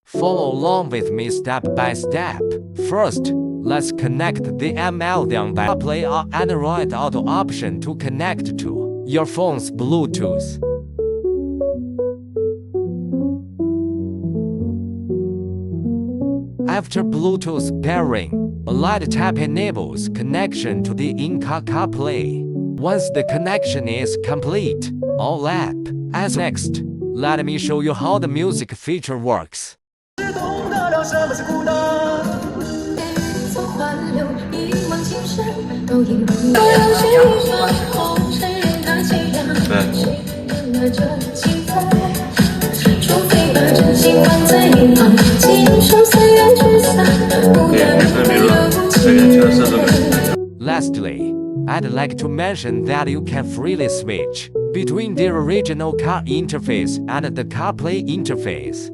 Follow along with me step by step. First, let's connect the MirrorLink CarPlay Android Auto option to connect to your phone's Bluetooth. After Bluetooth pairing, a light tap enables connection to the in-car CarPlay. Once the connection is complete, all app. As next, let me show you how the music feature works. Lastly, I'd like to mention that you can freely switch between the original car interface and the CarPlay interface.